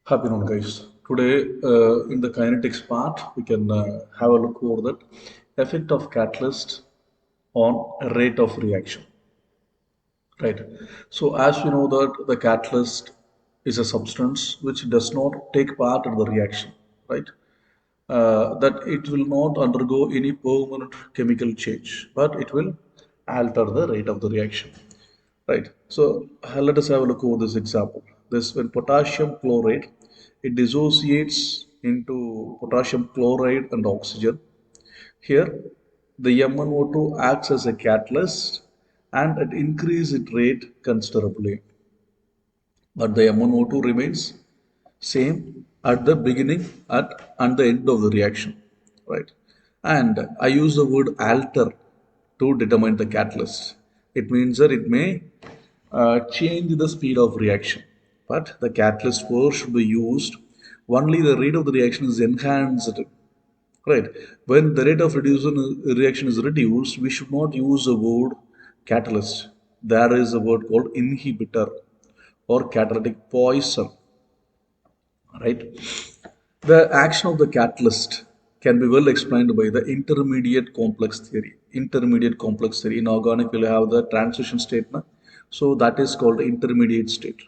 Happy noon, guys. Today, in the kinetics part, we can have a look over that effect of catalyst on rate of reaction. Right. So, as we know that the catalyst is a substance which does not take part in the reaction. Right. That it will not undergo any permanent chemical change, but it will alter the rate of the reaction. Right. So let us have a look over this example. This when potassium chloride, it dissociates into potassium chloride and oxygen. Here, the MnO2 acts as a catalyst and it increases its rate considerably. But the MnO2 remains same at the beginning at and the end of the reaction, right? And I use the word alter to determine the catalyst. It means that it may change the speed of reaction, but the catalyst word should be used only the rate of the reaction is enhanced, right? When the rate of reaction is reduced, we should not use the word catalyst. There is a word called inhibitor or catalytic poison, right? The action of the catalyst can be well explained by the intermediate complex theory. Intermediate complex theory in organic will have the transition statement, so that is called intermediate state.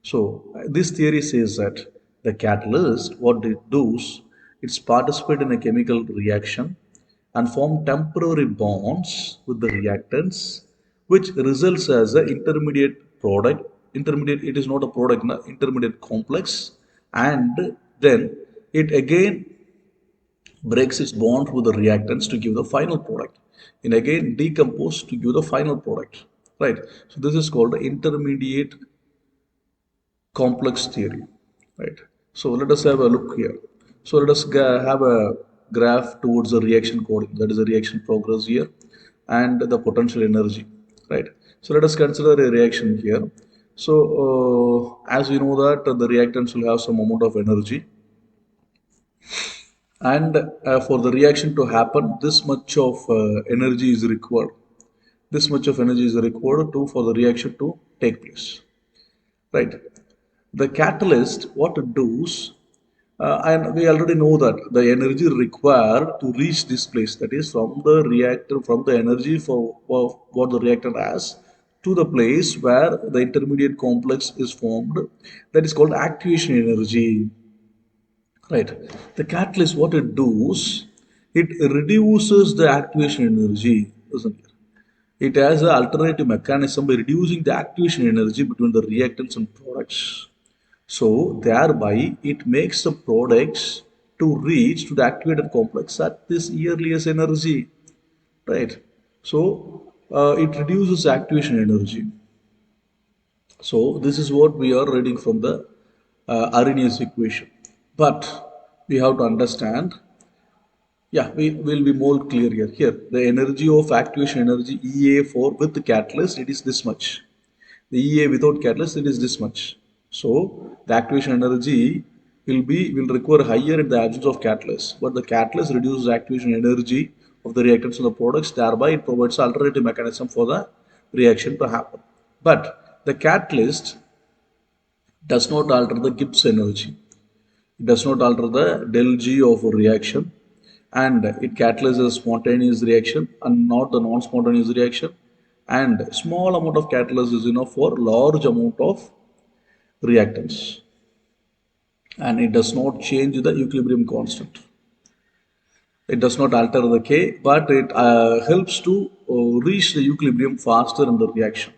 So this theory says that the catalyst, what it does, it's participate in a chemical reaction and form temporary bonds with the reactants, which results as an intermediate product. Intermediate, it is not a product, no, intermediate complex, and then it again breaks its bond with the reactants to give the final product, and again decompose to give the final product. Right. So this is called the intermediate complex theory, right? So let us have a look here. So let us have a graph towards the reaction coding, that is the reaction progress here, and the potential energy, right? So let us consider a reaction here. So as we know that the reactants will have some amount of energy, and for the reaction to happen, this much of energy is required. This much of energy is required to for the reaction to take place, right? The catalyst, what it does, and we already know that the energy required to reach this place, that is from the reactor, from the energy for what the reactor has to the place where the intermediate complex is formed, that is called activation energy, right? The catalyst, what it does, it reduces the activation energy, isn't it? It has an alternative mechanism by reducing the activation energy between the reactants and products. So thereby it makes the products to reach to the activated complex at this earliest energy, right? So it reduces activation energy. So this is what we are reading from the Arrhenius equation. But we have to understand, yeah, we will be more clear here. Here, the energy of activation energy EA for with the catalyst, it is this much. The EA without catalyst, it is this much. So the activation energy will require higher in the absence of catalyst, but the catalyst reduces activation energy of the reactants and the products, thereby it provides alternative mechanism for the reaction to happen. But the catalyst does not alter the Gibbs energy. It does not alter the del G of a reaction, and it catalyzes a spontaneous reaction and not the non-spontaneous reaction. And small amount of catalyst is enough for large amount of reactants, and it does not change the equilibrium constant. It does not alter the K, but it helps to reach the equilibrium faster in the reaction.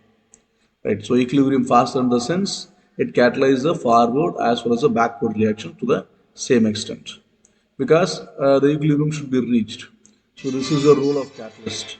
Right. So equilibrium faster in the sense it catalyzes the forward as well as the backward reaction to the same extent, because the equilibrium should be reached. So this is the role of catalyst.